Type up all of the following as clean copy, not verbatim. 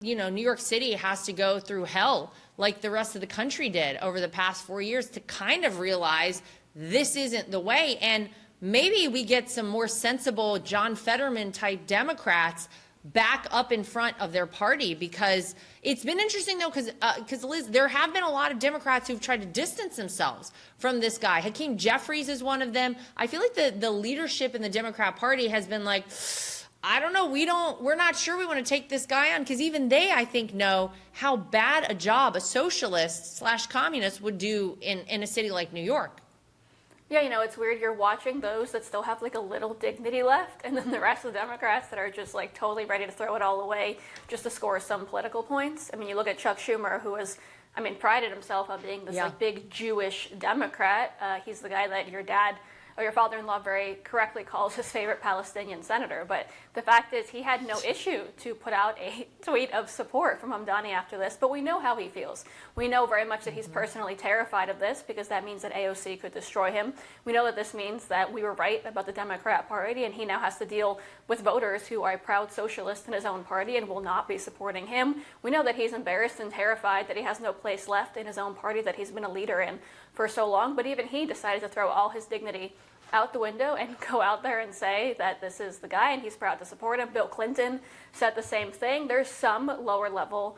New York City has to go through hell like the rest of the country did over the past 4 years to kind of realize this isn't the way. And maybe we get some more sensible John Fetterman type Democrats back up in front of their party, because it's been interesting, though, because Liz, there have been a lot of Democrats who've tried to distance themselves from this guy. Hakeem Jeffries is one of them. I feel like the leadership in the Democrat Party has been like, I don't know, we're not sure we want to take this guy on, because even they, I think, know how bad a job a socialist / communist would do in a city like New York. Yeah, it's weird. You're watching those that still have like a little dignity left, and then the rest of the Democrats that are just like totally ready to throw it all away just to score some political points. I mean, you look at Chuck Schumer, who prided himself on being this like big Jewish Democrat. He's the guy that your father-in-law very correctly calls his favorite Palestinian senator. But the fact is, he had no issue to put out a tweet of support from Mamdani after this. But we know how he feels. We know very much that he's personally terrified of this, because that means that AOC could destroy him. We know that this means that we were right about the Democrat Party, and he now has to deal with voters who are proud socialists in his own party and will not be supporting him. We know that he's embarrassed and terrified that he has no place left in his own party that he's been a leader in for so long. But even he decided to throw all his dignity out the window and go out there and say that this is the guy and he's proud to support him. Bill Clinton said the same thing. There's some lower level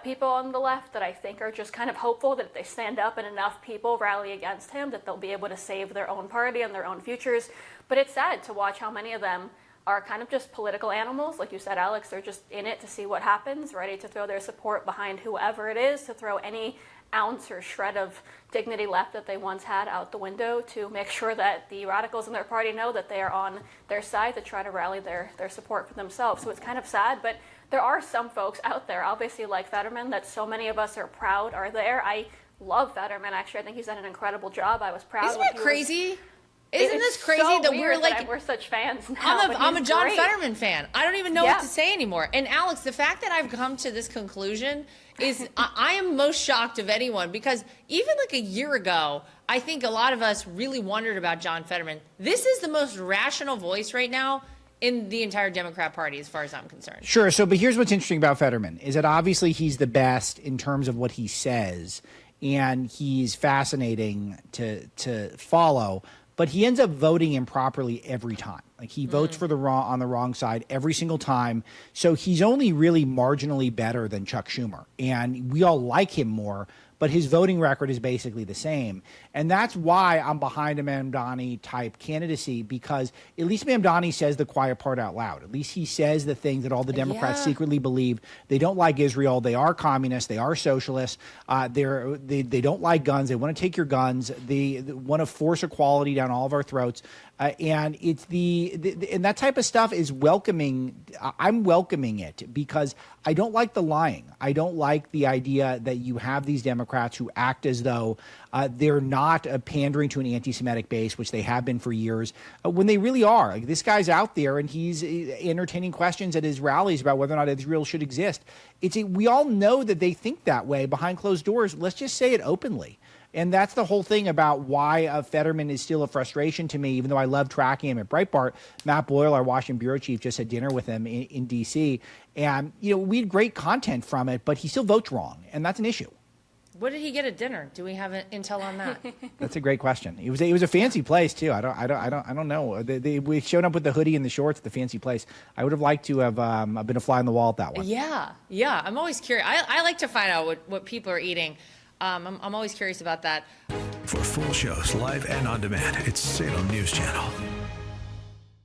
people on the left that I think are just kind of hopeful that if they stand up and enough people rally against him, that they'll be able to save their own party and their own futures. But it's sad to watch how many of them are kind of just political animals. Like you said, Alex, they're just in it to see what happens, ready to throw their support behind whoever it is, to throw any ounce or shred of dignity left that they once had out the window, to make sure that the radicals in their party know that they are on their side, to try to rally their support for themselves. So it's kind of sad, but there are some folks out there, obviously like Fetterman, that so many of us are proud are there. I love Fetterman, actually. I think he's done an incredible job. I was proud. Isn't it crazy? Isn't this crazy that we're such fans now? I'm a John Fetterman fan. I don't even know what to say anymore. And Alex, the fact that I've come to this conclusion is I am most shocked of anyone, because even like a year ago, I think a lot of us really wondered about John Fetterman. This is the most rational voice right now in the entire Democrat Party, as far as I'm concerned. Sure. So, but here's what's interesting about Fetterman is that obviously he's the best in terms of what he says, and he's fascinating to follow. But he ends up voting improperly every time. Like, he votes for on the wrong side every single time. So he's only really marginally better than Chuck Schumer. And we all like him more, but his voting record is basically the same. And that's why I'm behind a Mamdani type candidacy, because at least Mamdani says the quiet part out loud. At least he says the things that all the Democrats secretly believe. They don't like Israel. They are communists. They are socialists. They don't like guns. They want to take your guns. They want to force equality down all of our throats. And it's and that type of stuff is welcoming. I'm welcoming it, because I don't like the lying. I don't like the idea that you have these Democrats who act as though they're not pandering to an anti-Semitic base, which they have been for years, when they really are. Like, this guy's out there and he's entertaining questions at his rallies about whether or not Israel should exist. We all know that they think that way behind closed doors. Let's just say it openly. And that's the whole thing about why Fetterman is still a frustration to me, even though I love tracking him at Breitbart. Matt Boyle, our Washington bureau chief, just had dinner with him in D.C. And, we had great content from it, but he still votes wrong. And that's an issue. What did he get at dinner? Do we have intel on that? That's a great question. It was a fancy place too. I don't know. We showed up with the hoodie and the shorts at the fancy place. I would have liked to have been a fly on the wall at that one. Yeah. I'm always curious. I like to find out what people are eating. I'm always curious about that. For full shows, live and on demand, it's Salem News Channel.